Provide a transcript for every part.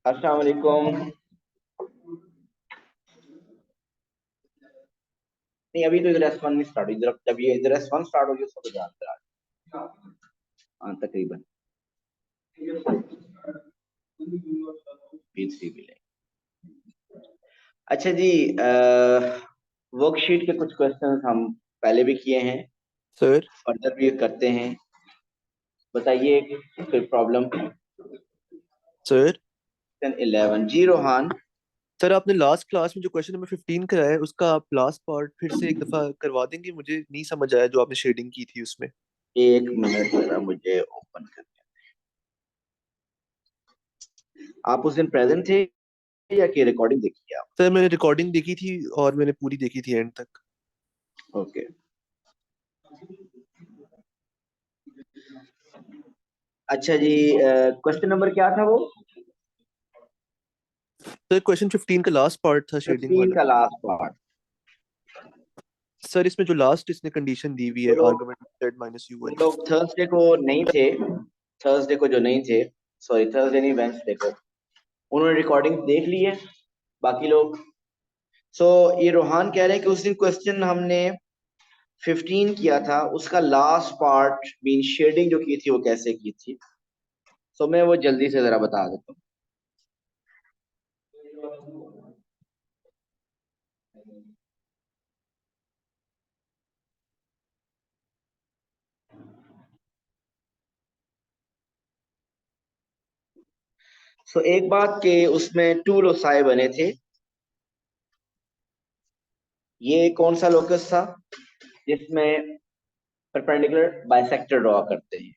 अस्सलाम वालेकुम। नहीं, अभी तो इधर S1 नहीं स्टार्ट हुई। इधर जब ये इधर S1 स्टार्ट होगी उसको तो जानते हैं। हाँ, तकरीबन P3 भी लेंगे। अच्छा जी, वर्कशीट के कुछ क्वेश्चंस हम पहले भी किए हैं, सर फर्दर भी करते हैं। बताइए फिर प्रॉब्लम। सर 11 जी रोहान। सर आपने लास्ट क्लास में जो क्वेश्चन नंबर 15 कराया है उसका आप लास्ट पार्ट फिर से एक दफा करवा देंगे? मुझे नहीं समझ आया जो आपने शेडिंग की थी उसमें। एक मिनट जरा मुझे ओपन करके। आप उस दिन प्रेजेंट थे या कि रिकॉर्डिंग देखी आप? सर मैंने रिकॉर्डिंग देखी थी और मैंने पूरी देखी थी एंड तक। ओके। अच्छा जी, क्वेश्चन नंबर क्या था वो? सर क्वेश्चन 15 का लास्ट पार्ट था शेडिंग 15 वाला। का लास्ट पार्ट। सर इसमें जो लास्ट इसने कंडीशन दी हुई वो है लोग आर्गुमेंट z माइनस यू वो वाली। लोग थर्सडे को नहीं थे। थर्सडे को जो नहीं थे, सॉरी थर्सडे नहीं, वेंसडे को उन्होंने रिकॉर्डिंग देख ली है बाकी लोग। सो ये रोहान कह रहे हैं कि उस दिन क्वेश्चन हमने 15 किया था, उसका लास्ट पार्ट मीन शेडिंग जो की थी वो कैसे की थी। सो मैं वो जल्दी से जरा बता देता हूँ। सो एक बात के उसमें टू लोसाई बने थे। ये कौन सा लोकस था जिसमें परपेंडिकुलर बाइसेक्टर ड्रॉ करते हैं?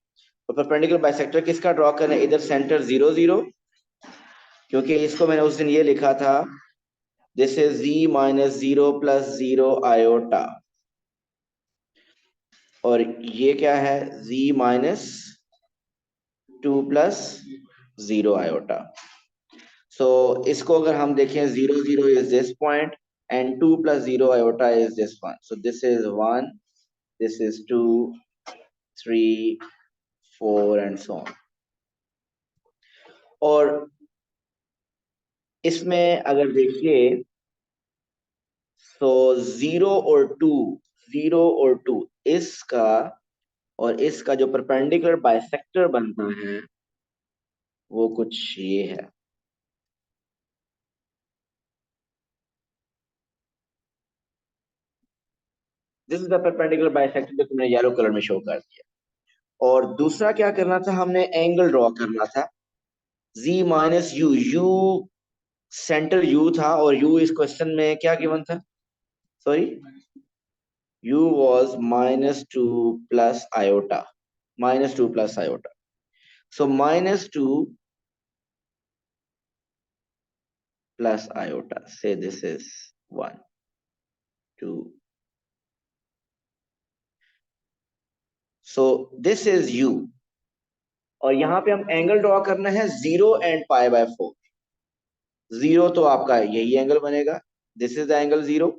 तो परपेंडिकुलर बाइसेक्टर किसका ड्रॉ करें? इधर सेंटर 0 0, क्योंकि इसको मैंने उस दिन ये लिखा था, दिस इज z-0 + 0 आयोटा, और ये क्या है, z-2 + 0 आयोटा। सो इसको अगर हम देखें, 0 0 is this point and 2 + 0 iota is this one. So this is 1, this is 2, 3, 4 and so on. और इसमें अगर देखिए तो 0 और 2, 0 और 2, इसका और इसका जो परपेंडिकुलर बाइसेक्टर बनता है वो कुछ ये है। This is the perpendicular bisector जो तुमने येलो कलर में शो कर दिया। और दूसरा क्या करना था, हमने एंगल ड्रॉ करना था। z-u, u सेंटर u था, और u इस क्वेश्चन में क्या गिवन था? Sorry, u was -2 + iota, -2 + iota. So -2 + iota, say this is 1, 2. So this is u, और यहाँ पे हम एंगल ड्रॉ करना है 0 and π/4। 0 तो आपका यही एंगल बनेगा, this is the angle 0।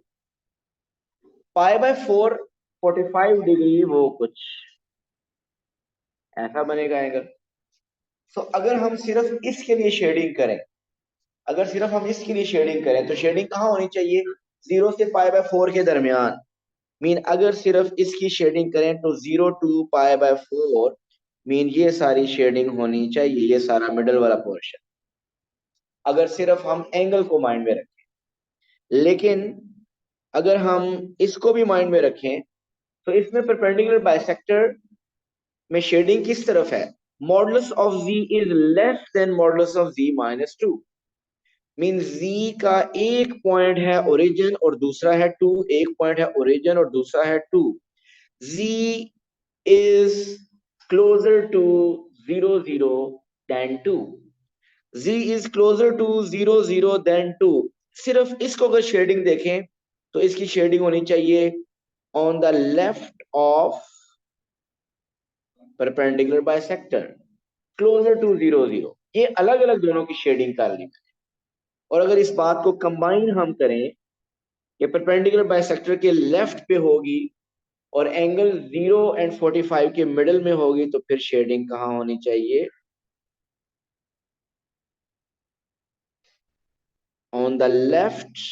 π/4 45 degree, वो कुछ ऐसा बनेगा एंगल। सो अगर हम सिर्फ इसके लिए शेडिंग करें, अगर सिर्फ हम इसके लिए शेडिंग करें तो शेडिंग कहाँ होनी चाहिए? 0 से π/4 के दरमियान। मीन अगर सिर्फ इसकी शेडिंग करें तो 0 to π/4, मीन ये सारी शेडिंग होनी चाहिए, ये सारा मिडल वाला पोर्शन, अगर सिर्फ हम एंगल को माइंड में रखें। लेकिन अगर हम इसको भी माइंड में रखें तो इसमें परपेंडिकुलर बाइसेक्टर में शेडिंग किस तरफ है? Modulus of z is less than modulus of z-2। Mean z का एक पॉइंट है ओरिजिन और दूसरा है 2, एक पॉइंट है ओरिजिन और दूसरा है 2। z is closer to 0 0 than 2। z is closer to 0 0 than 2। सिर्फ इसको अगर शेडिंग देखें तो इसकी शेडिंग होनी चाहिए on the left of perpendicular bisector, closer to 0 0। ये अलग अलग दोनों की शेडिंग कर ली। और अगर इस बात को कंबाइन हम करें कि परपेंडिकुलर बाइसेक्टर के लेफ्ट पे होगी और एंगल 0 and 45 के मिडल में होगी, तो फिर शेडिंग कहाँ होनी चाहिए? on the left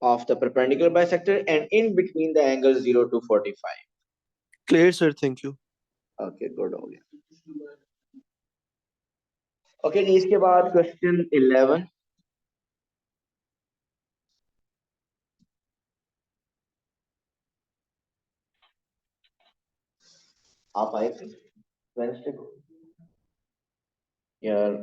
of the perpendicular bisector and in between the angles 0 to 45. Clear sir, thank you. Okay, good हो गया। ओके जी, इसके बाद क्वेश्चन 11। आप आए थे वेडनेसडे को यार?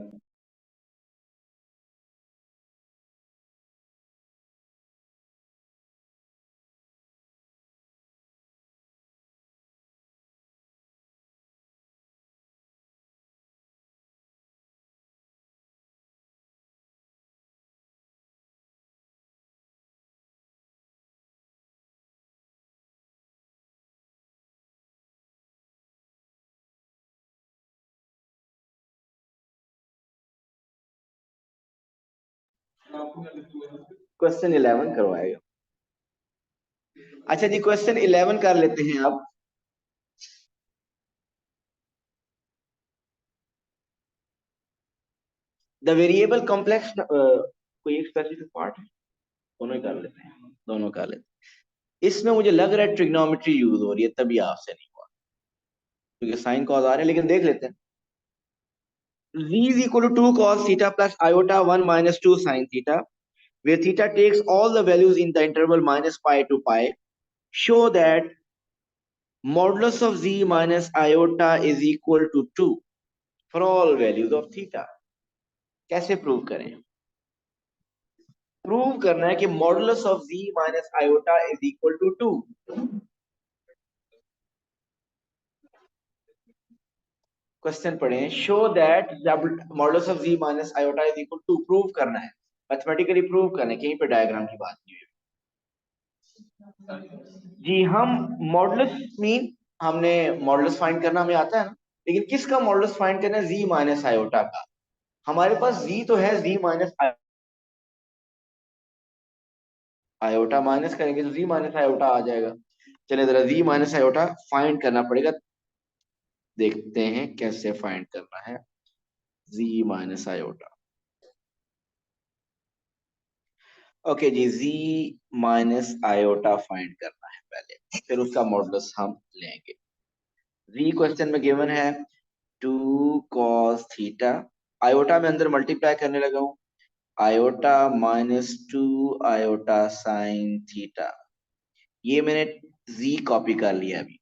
क्वेश्चन 11 करवाएगा। अच्छा जी, क्वेश्चन 11 कर लेते हैं अब। द वेरिएबल कॉम्प्लेक्स कोई एक स्पेसिफिक पार्ट है, दोनों ही कर लेते हैं, दोनों कर लेते हैं। इसमें मुझे लग रहा है ट्रिग्नोमेट्री यूज हो रही है, तभी आपसे नहीं हुआ, क्योंकि साइन कॉस आ रहे हैं, लेकिन देख लेते हैं। z is equal to 2 cos theta plus iota 1 minus 2 sin theta, where theta takes all the values in the interval minus pi to pi. Show that modulus of z minus iota is equal to 2 for all values of theta. कैसे prove करें? Prove करना है कि modulus of z minus iota is equal to 2। Question पढ़ें। Show that modulus of z minus iota is equal to, prove करना है, mathematically prove करना है, कहीं पे डायग्राम की बात नहीं है जी। हम मॉडुलस मीन, हमने मॉडुलस फाइंड करना हमें आता है ना, लेकिन किसका मॉडुलस फाइंड करना है? z माइनस आयोटा का। हमारे पास z तो है, z माइनस आयोटा माइनस करेंगे तो z माइनस आयोटा आ जाएगा। चलिए जरा z माइनस आयोटा फाइंड करना पड़ेगा, देखते हैं कैसे फाइंड करना है z माइनस आयोटा। ओके जी, z माइनस आयोटा फाइंड करना है पहले, फिर उसका मॉडुलस हम लेंगे। z क्वेश्चन में गिवन है 2 cos थीटा, आयोटा में अंदर मल्टीप्लाई करने लगा हूं, iota minus 2 iota sine theta. ये मैंने z कॉपी कर लिया अभी,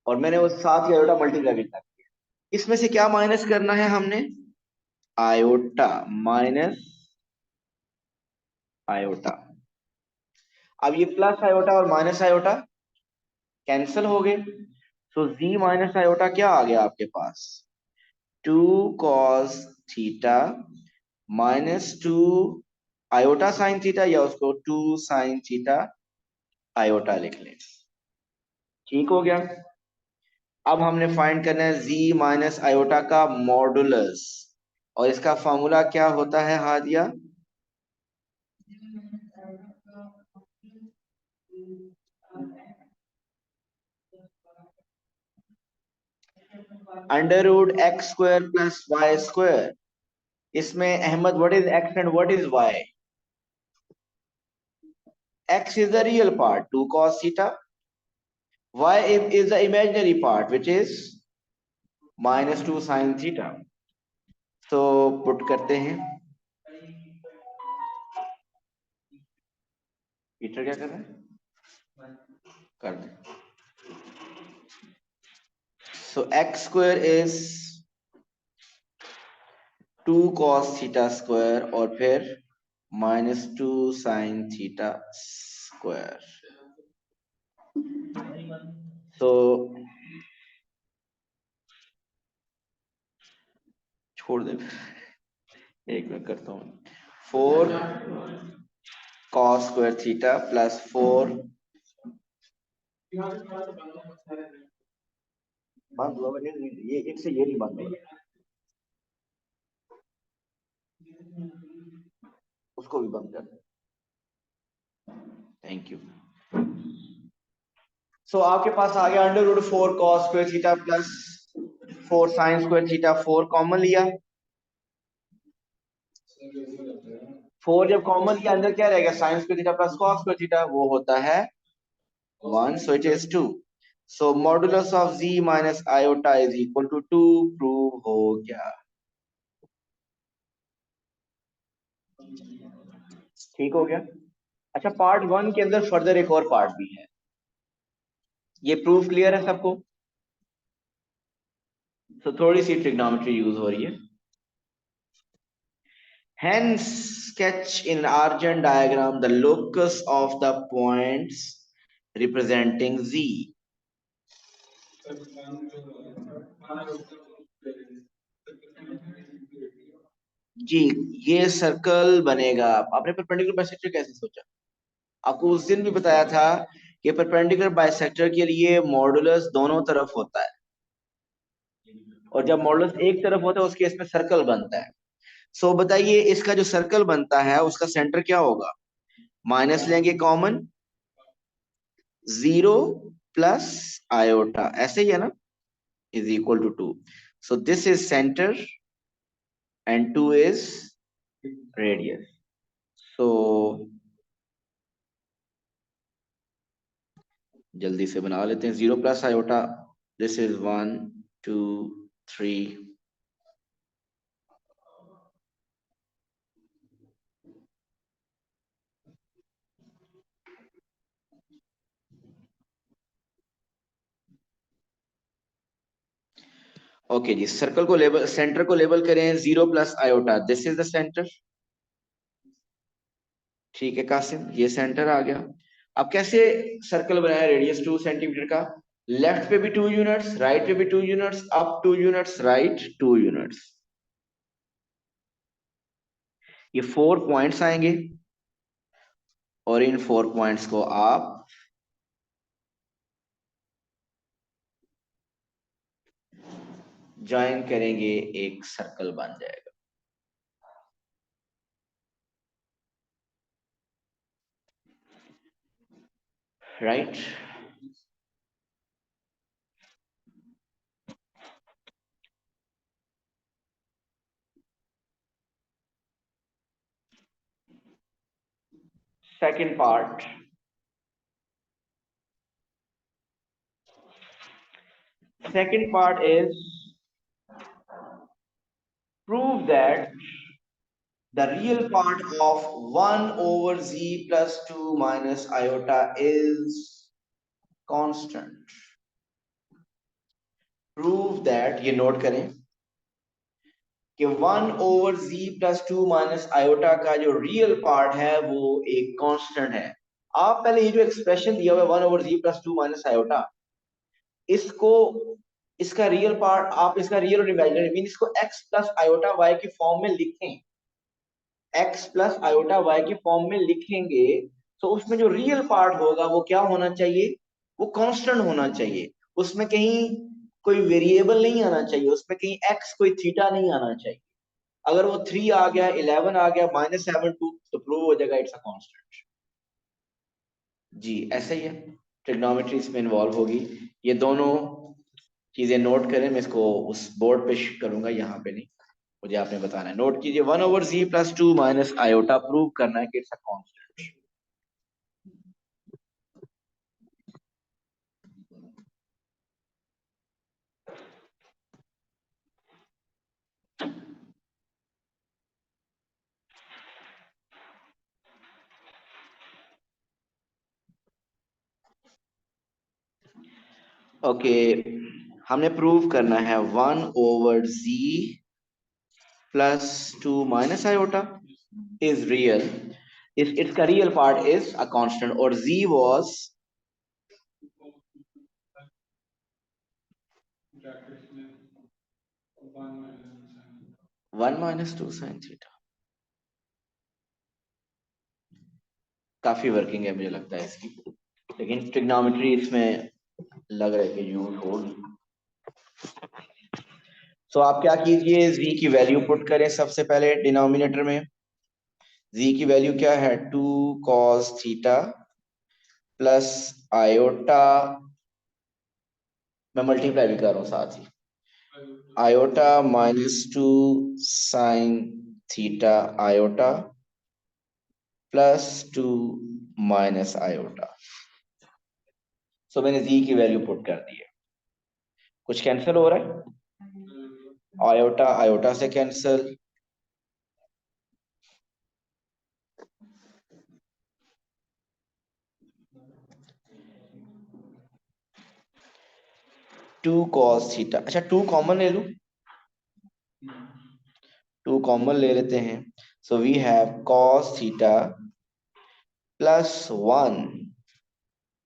और मैंने उस साथ ही आयोटा मल्टीप्लाई भी कर दिया। इसमें से क्या माइनस करना है हमने? Iota minus iota. अब ये प्लस आयोटा और माइनस आयोटा कैंसिल हो गए, तो z माइनस आयोटा क्या आ गया आपके पास? 2 cos theta minus 2 iota sine theta, या उसको 2 साइन थीटा आयोटा लिख लें। ठीक हो गया। अब हमने फाइंड करना है z माइनस आयोटा का मॉडुलस, और इसका फॉर्मूला क्या होता है Hadiya? Under root X square plus Y square. इसमें Ahmad, what is X and what is Y? x is the real part 2 cos theta, y is the imaginary part which is minus 2 sin theta। तो put करते हैं। Peter क्या कर रहा है? कर दे। सो x square is 2 cos theta square और फिर माइनस 2 sin थीटा स्क्वायर। तो छोड़ दे, एक मिनट करता हूँ। 4 cos स्क्वायर थीटा प्लस 4 बंद हुआ, ये एक से ये नहीं बंद होगा, उसको भी बंद कर। Thank you. सो आपके पास आ गया under root 4 cos square theta plus 4 sine square theta, 4 common लिया, 4 जब कॉमन के अंदर क्या रहेगा, sine square theta plus cos square theta, वो होता है 1, so it is 2. So modulus of z minus iota is equal to 2. Prove हो गया। ठीक हो गया। अच्छा, पार्ट 1 के अंदर फर्दर एक और पार्ट भी है, ये प्रूफ क्लियर है सबको? तो थोड़ी सी ट्रिग्नोमेट्री यूज हो रही है। Hence, sketch in Argand diagram the locus of the points representing z. जी, ये सर्कल बनेगा। आपने परपेंडिकुलर बाइसेक्टर कैसे सोचा? आपको उस दिन भी बताया था कि परपेंडिकुलर बाइसेक्टर के लिए मॉडुलस दोनों तरफ होता है, और जब मॉडुलस एक तरफ होता है उस केस में सर्कल बनता है। सो बताइए, इसका जो सर्कल बनता है उसका सेंटर क्या होगा? माइनस लेंगे कॉमन, 0 प्लस आयोटा, ऐसे ही है ना, is equal to 2. So this is centre and 2 is radius. So जल्दी से बना लेते हैं। 0 plus iota, this is 1 2 3। Okay जी, सर्कल को लेबल, सेंटर को लेबल करें 0 plus iota, this is the centre. ठीक है कासिम, ये सेंटर आ गया। अब कैसे सर्कल बनाया रेडियस 2 सेंटीमीटर का? लेफ्ट पे भी 2 यूनिट्स, राइट पे भी 2 units, up 2 units, right 2 units. ये 4 पॉइंट्स आएंगे और इन 4 पॉइंट्स को आप ज्वाइन करेंगे, एक सर्कल बन जाएगा। Right? Second part, second part is prove that the real part of 1 over z plus 2 minus iota is constant. Prove that, ये नोट करें कि 1 over z plus 2 minus iota का जो रियल पार्ट है वो एक कांस्टेंट है। आप पहले ये जो एक्सप्रेशन दिया हुआ है 1 over z plus 2 minus iota, इसको, इसका रियल पार्ट, आप इसका रियल और इमेजिनरी मीन इसको x plus iota y की फॉर्म में लिखें, x प्लस आयोटा y की फॉर्म में लिखेंगे, तो उसमें जो रियल पार्ट होगा वो क्या होना चाहिए? वो कांस्टेंट होना चाहिए। उसमें कहीं कोई वेरिएबल नहीं आना चाहिए, उसमें कहीं x कोई थीटा नहीं आना चाहिए। अगर वो 3 आ गया, 11 आ गया, -7 2, तो प्रूव हो जाएगा इट्स अ कांस्टेंट। जी ऐसा ही है, ट्रिग्नोमेट्री इसमें इन्वॉल्व होगी। ये दोनों चीजें नोट करें, मैं इसको उस बोर्ड पे करूंगा, यहाँ पे नहीं, मुझे आपने बताना है। नोट कीजिए, 1 over z plus 2 minus iota prove करना है कि इट्स अ कांस्टेंट। ओके, हमने प्रूव करना है 1 over z plus 2 minus iota is real, if its real part is a constant, or z was 1 minus 2 sin theta। काफी working है मुझे लगता है इसकी, लेकिन ट्रिग्नोमेट्री इसमें लग रहा है कि यूज होगी। तो आप क्या कीजिए, z की वैल्यू पुट करें सबसे पहले डिनोमिनेटर में। z की वैल्यू क्या है? 2 cos थीटा प्लस आयोटा, मैं मल्टीप्लाई भी कर रहा हूं साथ ही, iota -2 sine theta iota +2 minus iota. So मैंने जी की वैल्यू पुट कर दी है। कुछ कैंसिल हो रहा है? आयोटा आयोटा से कैंसिल, टू कॉस थीटा। अच्छा, टू कॉमन ले लूं, टू कॉमन ले लेते हैं। So we have cos theta +1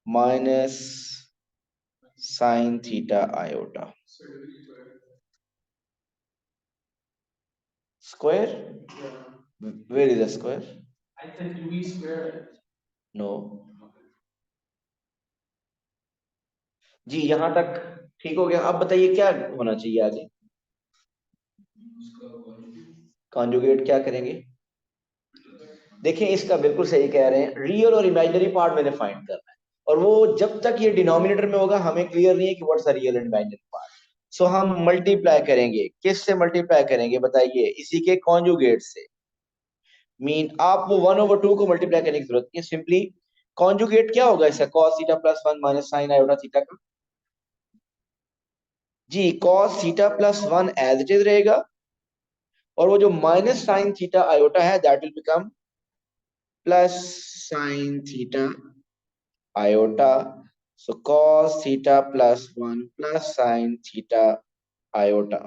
minus sine theta iota square. Where is the square? No जी, यहां तक ठीक हो गया। अब बताइए क्या होना चाहिए आगे? कॉन्जुगेट क्या करेंगे? देखिए, इसका बिल्कुल सही कह रहे हैं, रियल और इमेजिनरी पार्ट मैंने फाइंड करना है, और वो जब तक ये डिनोमिनेटर में होगा हमें क्लियर नहीं है कि what's the real and imaginary part. So हम मल्टीप्लाई करेंगे, किस से मल्टीप्लाई करेंगे बताइए? इसी के कॉन्जुगेट से। मीन आप वो 1/2 को मल्टीप्लाई करने की जरूरत नहीं है, सिंपली कॉन्जुगेट क्या होगा इसका? cos theta +1 minus sine iota theta का। जी, cos theta +1 as it is रहेगा, और वो जो माइनस साइन थीटा आयोटा है that will become plus sine theta iota. So cos theta +1 plus sine theta iota.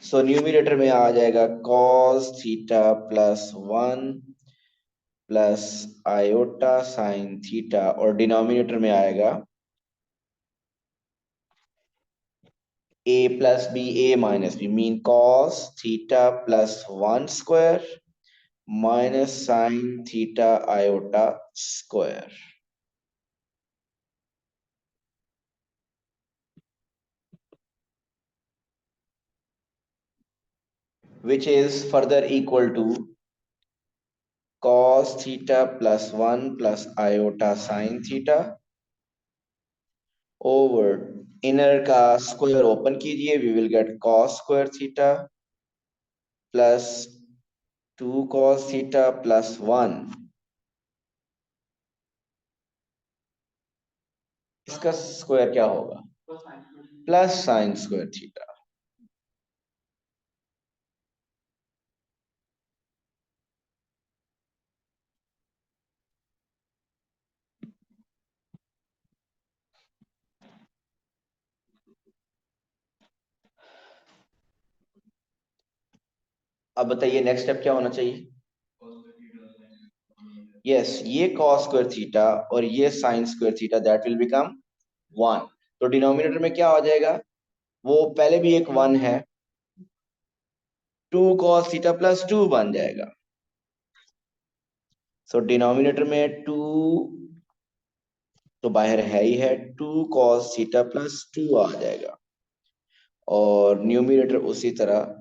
So numerator में आ जाएगा cos theta +1 plus iota sine theta, और denominator में आएगा a plus B a minus B, mean cos theta +1 square minus sine theta iota square, which is further equal to cos theta +1 plus iota sin theta over inner का square open कीजिए, we will get cos square theta plus 2 cos theta +1, इसका square क्या होगा? Plus sine square theta. अब बताइए next step क्या होना चाहिए? यस, ये cos स्क्वायर थीटा और ये sign square theta that will become 1। तो डिनोमिनेटर में क्या हो जाएगा? वो पहले भी एक 1 है, 2 cos थीटा +2 बन जाएगा। सो डिनोमिनेटर में 2 तो बाहर है ही है, 2 cos थीटा +2 आ जाएगा, और न्यूमरेटर उसी तरह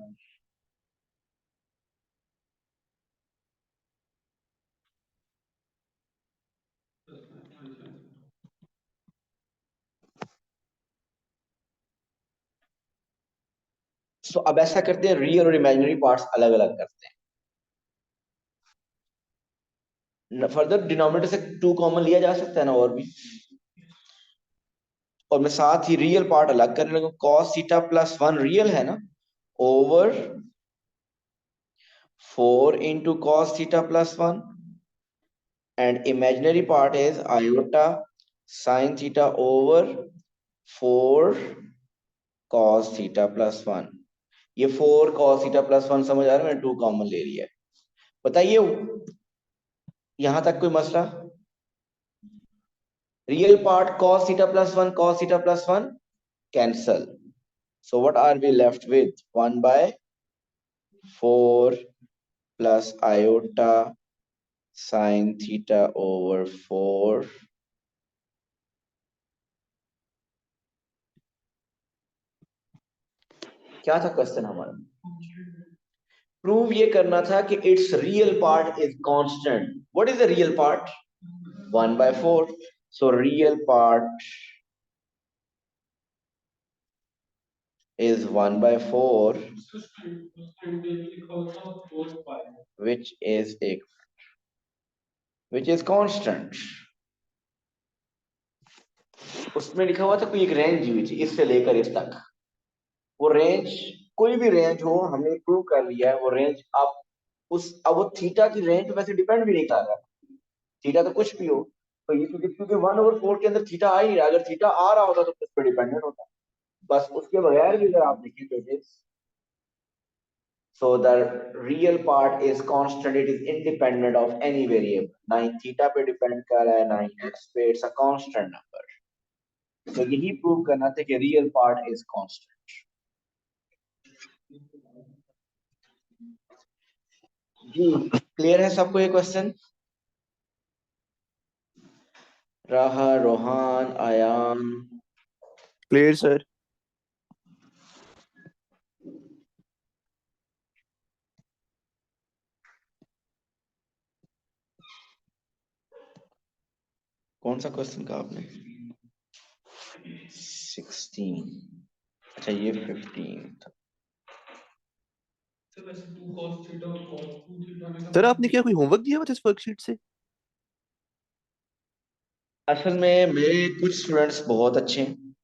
सो अब ऐसा करते हैं, रियल और इमेजिनरी पार्ट्स अलग अलग करते हैं। फर्दर डिनोमिनेटर से 2 कॉमन लिया जा सकता है ना, और भी, और मैं साथ ही रियल पार्ट अलग करने लगा। cos थीटा +1 रियल है ना, over 4 into cos theta +1, and imaginary part is iota sin theta over 4 cos theta +1। ये 4 cos theta +1 समझ आ रहा है? मैंने 2 कॉमन ले लिया है। बताइए यहां तक कोई मसला? Real part cos theta +1 cos theta +1 cancel, so what are we left with? 1/4 plus iota sin theta over 4। क्या था क्वेश्चन हमारा? प्रूव ये करना था कि it's real part is constant. What is the real part? 1/4। So real part is 1/4, which is a which is constant. उसमें लिखा हुआ था कोई एक रेंज दी हुई थी इससे लेकर इस तक। वो रेंज कोई भी रेंज हो हमने प्रूव कर लिया है। वो रेंज आप उस अब वो थीटा की रेंज पे वैसे डिपेंड भी नहीं कर रहा। थीटा तो कुछ भी हो, तो ये क्योंकि 1/4 के अंदर थीटा आ ही नहीं रहा। अगर थीटा आ रहा होता तो उस पर डिपेंडेंट होता। बस उसके बगैर भी अगर आप देखें तो it is so the real part is constant, it is independent of any variable, ना ही थीटा पे डिपेंड कर रहा है ना ही एक्स पे, इट्स अ कांस्टेंट नंबर। तो यही प्रूव करना था कि रियल पार्ट इज कांस्टेंट। जी क्लियर है सबको ये क्वेश्चन? राहा, रोहान, आयान। Clear sir. कौन सा क्वेश्चन कहा आपने? 16। अच्छा ये 15 था। सर आपने क्या कोई होमवर्क दिया हुआ था इस वर्कशीट से? असल में मेरे कुछ स्टूडेंट्स बहुत अच्छे हैं,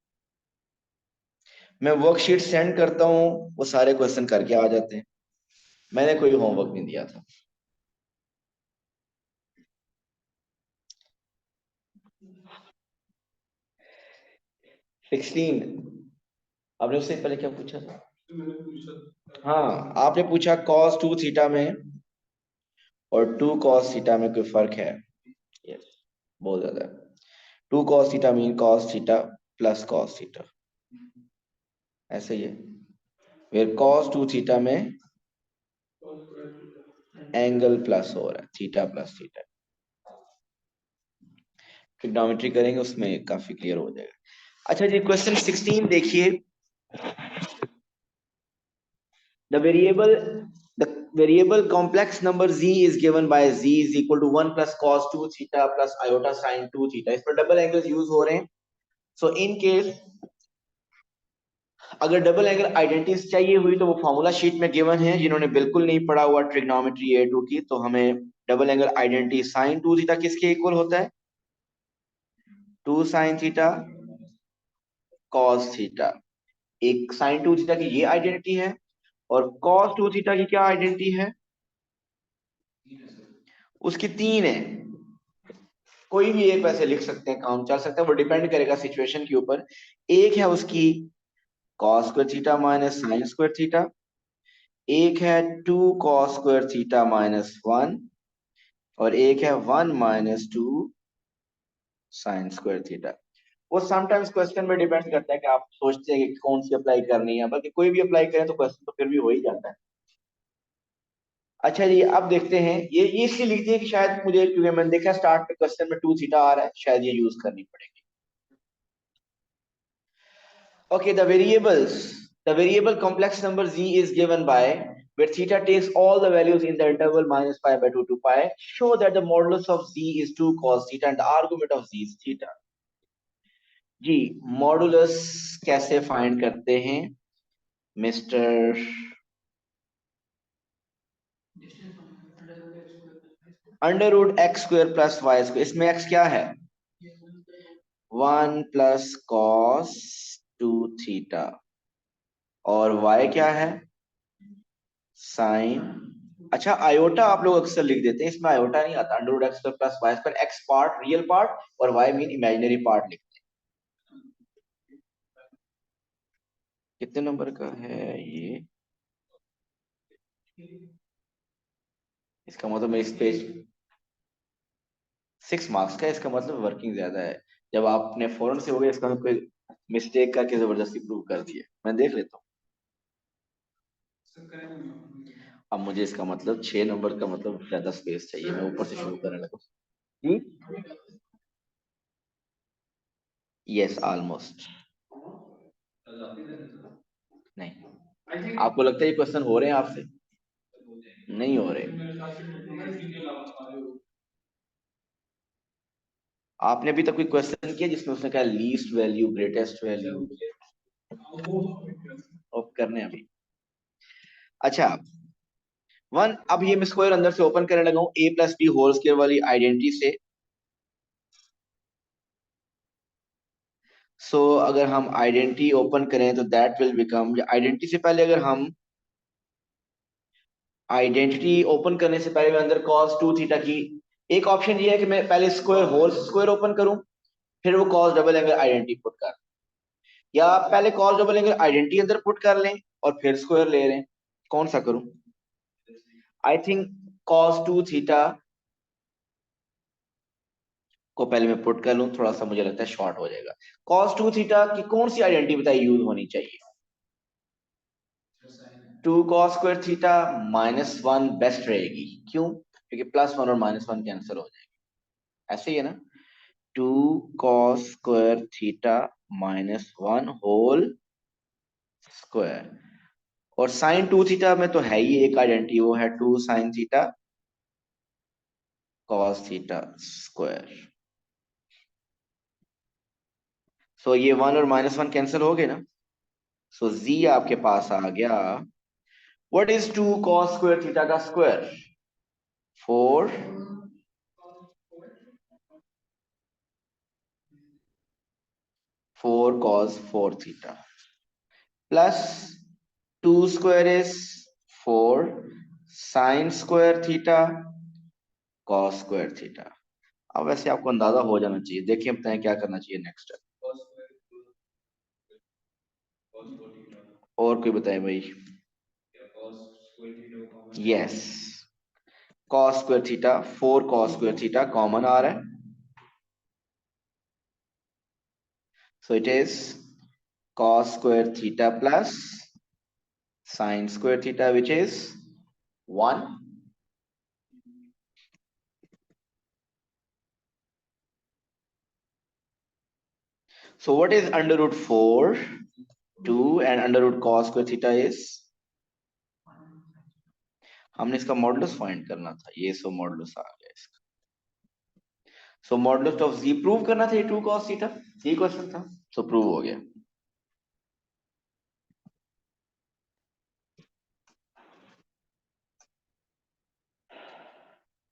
मैं वर्कशीट सेंड करता हूँ वो सारे क्वेश्चन करके आ जाते हैं। मैंने कोई होमवर्क नहीं दिया था। 16। आपने उससे पहले क्या पूछा था? हाँ आपने पूछा cos 2 थीटा में और 2 cos थीटा में कोई फर्क है? यस, बहुत ज्यादा। 2 cos theta mean cos theta plus cos theta, ऐसे ही है। फिर cos 2 थीटा में एंगल प्लस हो रहा है, थीटा प्लस थीटा। ट्रिग्नोमेट्री करेंगे उसमें काफी क्लियर हो जाएगा। अच्छा जी क्वेश्चन 16 देखिए। The variable complex number z is given by z is equal to 1 plus cos 2 theta plus iota sin 2 theta। इस पर डबल एंगल्स यूज हो रहे हैं। सो इन केस अगर डबल एंगल आइडेंटिटीज चाहिए हुई तो वो फॉर्मूला शीट में गिवन है। जिन्होंने बिल्कुल नहीं पढ़ा हुआ ट्रिग्नोमेट्री A2 की, तो हमें double angle identity sin 2 theta किसके इक्वल होता है? 2 sin थीटा cos थीटा। एक sin 2 थीटा की ये आइडेंटिटी है और cos 2 थीटा की क्या आइडेंटिटी है? उसकी तीन है। कोई भी एक वैसे लिख सकते हैं, काम चल सकता है, वो डिपेंड करेगा सिचुएशन के ऊपर। एक है उसकी cos square theta minus sign square theta, एक है 2 cos स्क्वायर थीटा माइनस 1 और एक है 1 माइनस 2 साइन स्क्वायर थीटा। वो समटाइम्स क्वेश्चन में डिपेंड करता है कि आप सोचते हैं कि कौन सी अप्लाई करनी है, बल्कि कोई भी अप्लाई करें तो क्वेश्चन तो फिर भी हो ही जाता है। अच्छा जी अब देखते हैं, ये इसलिए लिखते हैं कि शायद मुझे, क्योंकि मैंने देखा स्टार्ट में क्वेश्चन में 2 थीटा आ रहा है, शायद ये यूज करनी पड़ेगी। Okay, the variable complex number z is given by where theta takes all the values in the interval minus pi by 2 to pi. Show that the modulus of z is 2 cos theta and the argument of z is theta. जी modulus कैसे find करते हैं mister? Under root X square plus Y square. इसमें x क्या है? 1 plus cos 2 theta और y क्या है? साइन। अच्छा आयोटा आप लोग अक्सर लिख देते हैं, इसमें आयोटा नहीं आता। Under root X square plus Y square, X part real part और वाई मीन इमेजिनरी पार्ट लिखते हैं। कितने नंबर का है ये? इसका मतलब इस पेज 6 मार्क्स का है, इसका मतलब वर्किंग ज्यादा है। जब आपने फौरन से हो गया इसका मतलब कोई मिस्टेक करके जबरदस्ती प्रूव कर दिया। मैं देख लेता हूँ। अब मुझे इसका मतलब 6 नंबर का मतलब ज्यादा स्पेस चाहिए, मैं ऊपर से शुरू करने लगा। जी यस ऑलमोस्ट। नहीं आपको लगता है ये क्वेश्चन हो रहे हैं आपसे? नहीं हो रहे। आपने अभी तक कोई क्वेश्चन किया जिसमें उसने कहा लीस्ट वैल्यू ग्रेटेस्ट वैल्यू? करने हैं अभी। अच्छा, वन, अब ये मैं स्क्वायर अंदर से ओपन करने लगा हूं ए प्लस बी होल स्क्वायर वाली आइडेंटिटी से। सो अगर हम आइडेंटिटी ओपन करें तो दैट विल बिकम, आइडेंटिटी से पहले अगर हम आइडेंटिटी ओपन करने से पहले मैं अंदर cos 2 थीटा की, एक ऑप्शन ये है कि मैं पहले स्क्वायर होल स्क्वायर ओपन करूं, फिर वो cos double angle identity put कर, या पहले cos डबल एंगल आइडेंटिटी अंदर पुट कर लें और फिर स्क्वायर ले लें, कौन सा करूं? आई थिंक cos 2 थीटा को पहले मैं पुट कर लूं, थोड़ा सा मुझे लगता है शॉर्ट हो जाएगा। cos 2 थीटा की कौन सी आइडेंटिटी बताइए यूज होनी चाहिए? 2 cos स्क्वायर थीटा -1 बेस्ट रहेगी, क्यों? क्योंकि +1 और -1 कैंसिल हो जाएगा, ऐसे ही है ना। 2 cos square theta -1 whole square, और साइन 2 थीटा में तो है ही एक आइडेंटिटी, वो है 2 sin theta cos theta square. So ये 1 और -1 कैंसिल हो गए ना, सो z आपके पास आ गया। What is 2 cos square theta का square? 4 cos 4 theta plus 2 square is 4 sin square theta cos square theta. अब वैसे आपको अंदाजा हो जाना चाहिए, देखिए बताएं क्या करना चाहिए नेक्स्ट। और कोई बताए भाई? Yes, cos square theta, 4 cos square theta common आ रहा है, so it is cos square theta plus sin square theta which is 1। So what is under root 4? 2, and under root cos square theta is, हमने इसका modulus find करना था, ये सो modulus आ गया इसका। सो मॉडुलस ऑफ z प्रूव करना था, ये 2 cos थीटा, ये क्वेश्चन था, सो प्रूव हो गया।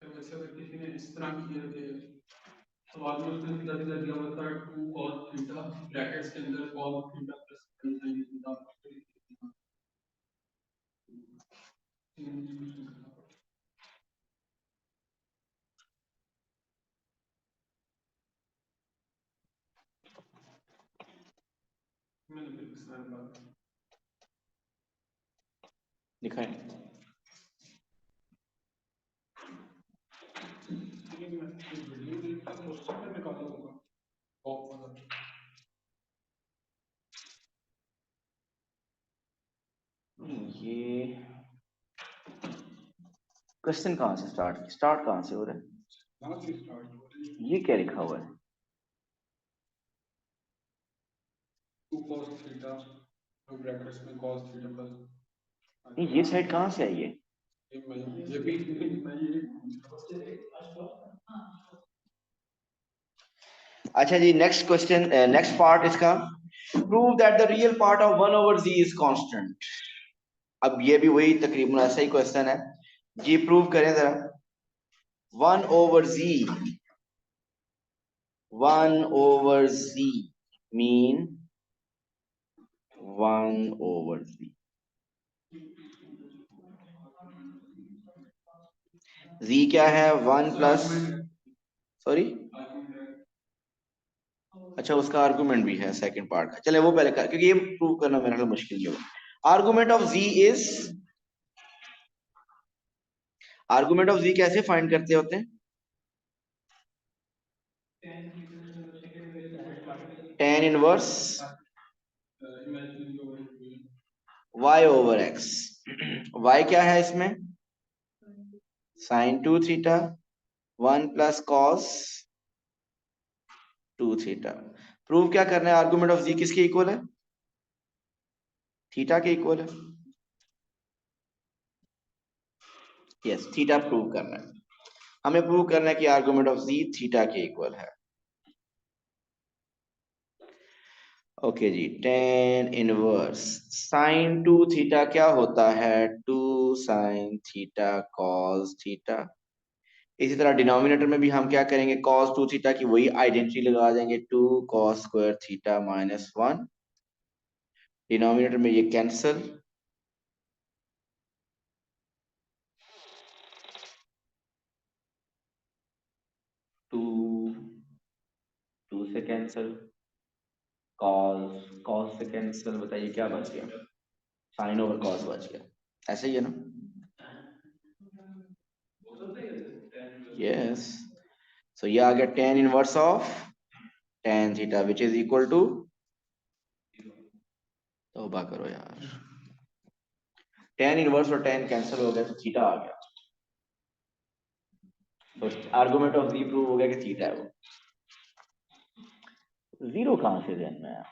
वैसे अगर किसी ने इस तरह किया कि सवाल में उसने सीधा सीधा दिया हुआ था 2 cos थीटा ब्रैकेट्स के अंदर cos theta plus sin theta, मैंने फिर किस तरह बात दिखाएं। ये मैं वीडियो देखता हूँ उससे मैं निकाला होगा टॉप वाला। ये क्वेश्चन कहाँ से स्टार्ट कहाँ से हो रहा है? यहाँ से स्टार्ट हो रही है ये क्या लिखा हुआ है? 2 cos थीटा और ब्रैकेट्स में cos थीटा प्लस, ये साइड कहाँ से आई है? ये भी मैं ये अच्छा जी, नेक्स्ट क्वेश्चन, नेक्स्ट पार्ट इसका, prove that the real part of 1 over z is constant. अब ये भी वही तकरीबन ऐसा ही क्वेश्चन है जी, प्रूव करें जरा। 1 over z, 1 over z mean 1 over z, z क्या है? 1 प्लस, सॉरी, अच्छा उसका आर्गुमेंट भी है सेकंड पार्ट का, चले वो पहले कर, क्योंकि ये प्रूव करना मेरे लिए मुश्किल नहीं होगा। Argument of z is, argument of z कैसे फाइंड करते होते हैं? tan inverse y over x, y क्या है इसमें? sin 2 theta 1 plus cos 2 theta. Prove क्या करना है? आर्गुमेंट ऑफ z किसके इक्वल है? थीटा के इक्वल है। यस, थीटा प्रूव करना है, हमें प्रूव करना है कि आर्गुमेंट ऑफ z थीटा के इक्वल है। ओके जी, टेन इनवर्स साइन 2 थीटा क्या होता है? 2 साइन थीटा कॉस थीटा। इसी तरह डिनोमिनेटर में भी हम क्या करेंगे? कॉस 2 थीटा की वही आइडेंटिटी लगा देंगे, 2 cos square theta minus 1। Denominator में ये कैंसल, 2 2 से कैंसल, कॉस कॉस से कैंसल, बताइए क्या बच गया? साइन ओवर कॉस बच गया। ऐसे ही है ना? यस। सो ये आ गया tan inverse of tan theta which is equal to, तौबा करो यार, टेन इनवर्स और टेन कैंसिल हो गया तो थीटा आ गया। तो आर्गुमेंट ऑफ जी प्रूव हो गया कि थीटा है वो। जीरो कहां से ध्यान में आया?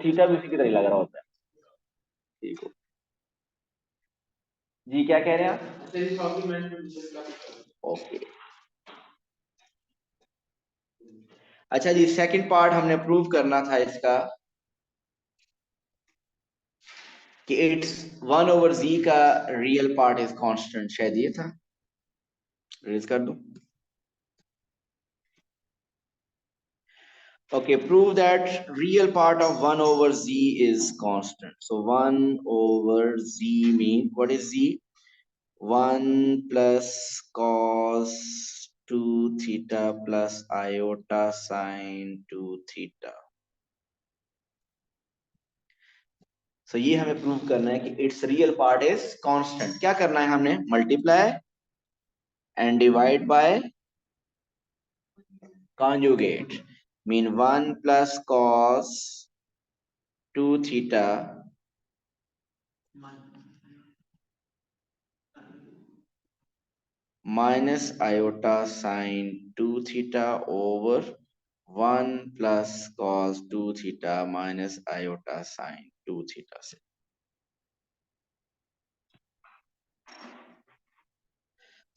थीटा भी उसी की तरह लग रहा होता है। ठीक हो जी, क्या कह रहे हैं आप? ओके। अच्छा जी, सेकंड पार्ट हमने प्रूव करना था इसका कि इट्स 1/z का रियल पार्ट इज कांस्टेंट, शायद ये था। रेज कर दूं? Okay, prove that real part of 1/z is constant. So 1/z mean, what is z? 1 plus cos 2 theta plus iota sine 2 theta. So ये हमें प्रूव करना है कि its real part is constant. क्या करना है हमने? Multiply and divide by conjugate. Mean 1 plus cos 2 theta minus iota sine 2 theta over 1 plus cos 2 theta minus iota sine 2 theta से।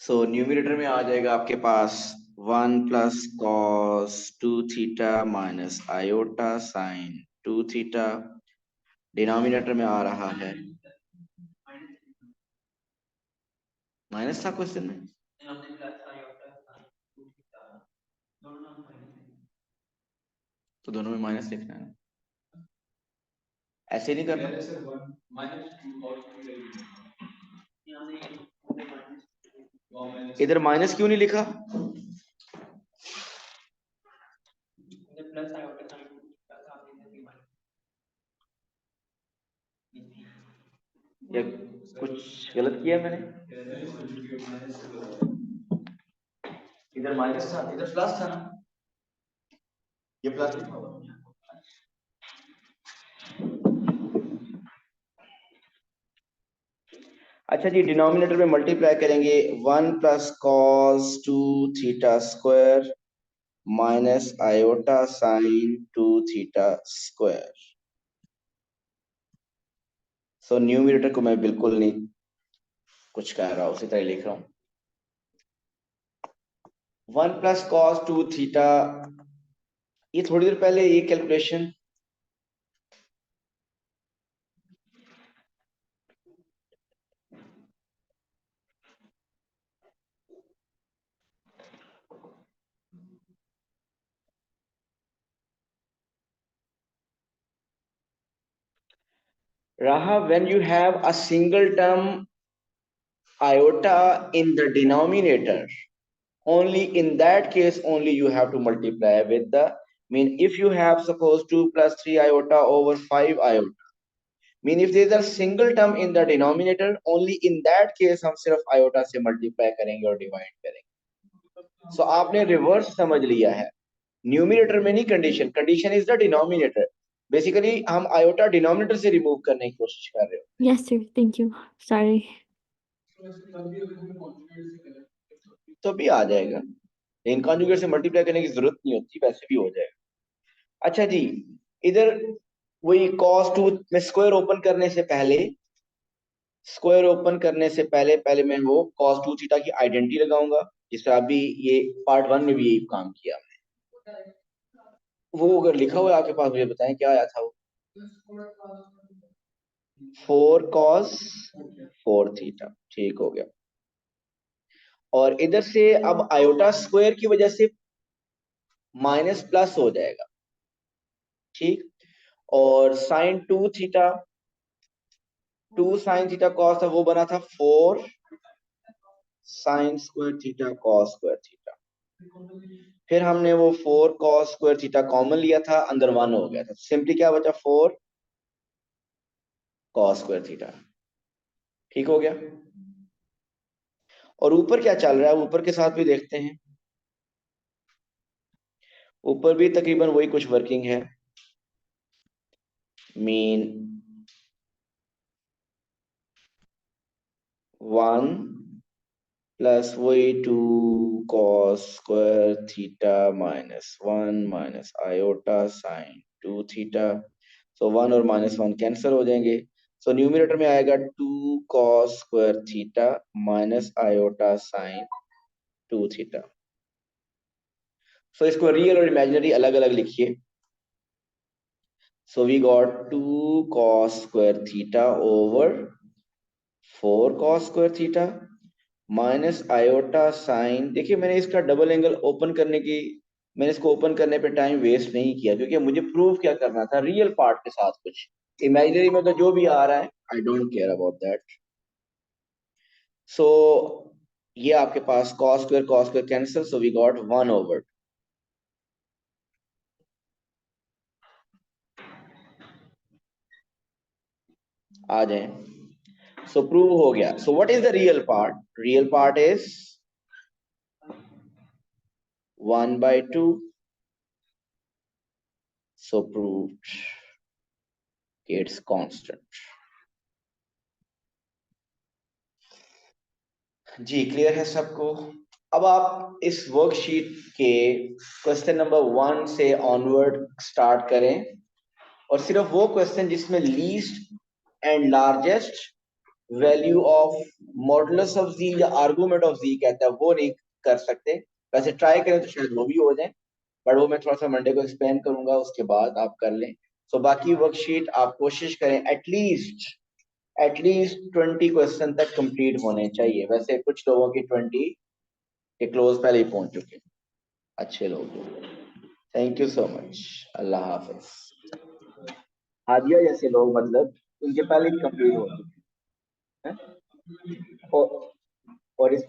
सो न्यूमरेटर में आ जाएगा आपके पास 1 plus cos 2 theta minus iota sine 2 theta। Denominator में आ रहा है माइनस था question में, तो दोनों में माइनस लिखना है, ऐसे नहीं करना। इधर माइनस क्यों नहीं लिखा? या कुछ गलत किया मैंने? इधर माइनस था, इधर प्लस था ना, ये प्लस लिखा हुआ है। अच्छा जी, डिनोमिनेटर में मल्टीप्लाई करेंगे 1 plus cos 2 theta square minus iota sine 2 theta square। So numerator को मैं बिल्कुल नहीं कुछ कह रहा हूं, उसी तरह लिख रहा हूं। 1 plus cos 2 theta, ये थोड़ी देर पहले ये कैलकुलेशन रहा when you have a single term iota in the denominator, only in that case only you have to multiply with the, mean if you have suppose 2 plus 3 iota over 5 iota, mean if there is a single term in the denominator, only in that case हम सिर्फ iota से multiply करेंगे और divide करेंगे। so आपने reverse समझ लिया है, न्यूमरेटर में नहीं condition, condition is the denominator. Basically हम आयोटा डिनोमिनेटर से रिमूव करने की कोशिश कर रहे हो। Yes, sir. Thank you. Sorry. तो भी आ जाएगा, लेकिन कॉन्जुगेट से मल्टीप्लाई करने की जरूरत नहीं होती, वैसे भी हो जाएगा। अच्छा जी, इधर वही cos 2 में स्क्वायर ओपन करने से पहले, पहले मैं वो cos 2 थीटा की आइडेंटिटी लगाऊंगा, जिस तरह अभी ये पार्ट 1 में भी यही काम किया। वो अगर लिखा हुआ है आपके पास मुझे बताएं क्या आया था वो। 4 cos 4 थीटा, ठीक हो गया। और इधर से अब आयोटा स्क्वायर की वजह से माइनस प्लस हो जाएगा, ठीक। और sine 2 theta, 2 sine theta cos था, वो बना था 4 sine square theta cos square theta. फिर हमने वो 4 कॉस स्क्वायर थीटा कॉमन लिया था, अंदर 1 हो गया था, सिंपली क्या बचा 4 कॉस स्क्वायर थीटा, ठीक हो गया। और ऊपर क्या चल रहा है, ऊपर के साथ भी देखते हैं। ऊपर भी तकरीबन वही कुछ वर्किंग है। मीन 1 प्लस वही 2 cos square theta minus 1 minus iota sine 2 theta. So 1 और -1 कैंसिल हो जाएंगे। सो न्यूमरेटर में आएगा 2 cos square theta minus iota sine 2 theta. सो इसको रियल और इमेजिनरी अलग अलग लिखिए। So we got 2 cos square theta over 4 cos square theta minus iota sine. देखिए मैंने इसका डबल एंगल ओपन करने की, मैंने इसको ओपन करने पे टाइम वेस्ट नहीं किया, क्योंकि मुझे प्रूव क्या करना था रियल पार्ट के साथ। कुछ इमेजिनरी में तो जो भी आ रहा है I don't care about that. So ये आपके पास cos square cancel, so we got 1 over. आ जाए। सो प्रूव हो गया। So what is the real part? Real part is 1/2। So proved it's constant. जी क्लियर है सबको? अब आप इस वर्कशीट के क्वेश्चन नंबर 1 से ऑनवर्ड स्टार्ट करें, और सिर्फ वो क्वेश्चन जिसमें least and largest value of modulus of z या आर्गुमेंट ऑफ z कहता है वो नहीं कर सकते। वैसे ट्राई करें तो शायद वो भी हो जाए, बट वो मैं थोड़ा सा मंडे को एक्सप्लेन करूंगा, उसके बाद आप कर लें। सो बाकी वर्कशीट आप कोशिश करें एटलीस्ट 20 क्वेश्चन तक कंप्लीट होने चाहिए। वैसे कुछ लोगों की 20 के क्लोज पहले ही पहुंच चुके हैं, अच्छे लोग। थैंक यू सो मच, अल्लाह हाफिज। हादिया जैसे लोग मतलब उनके पहले ही कंप्लीट हो चुके हैं। और इस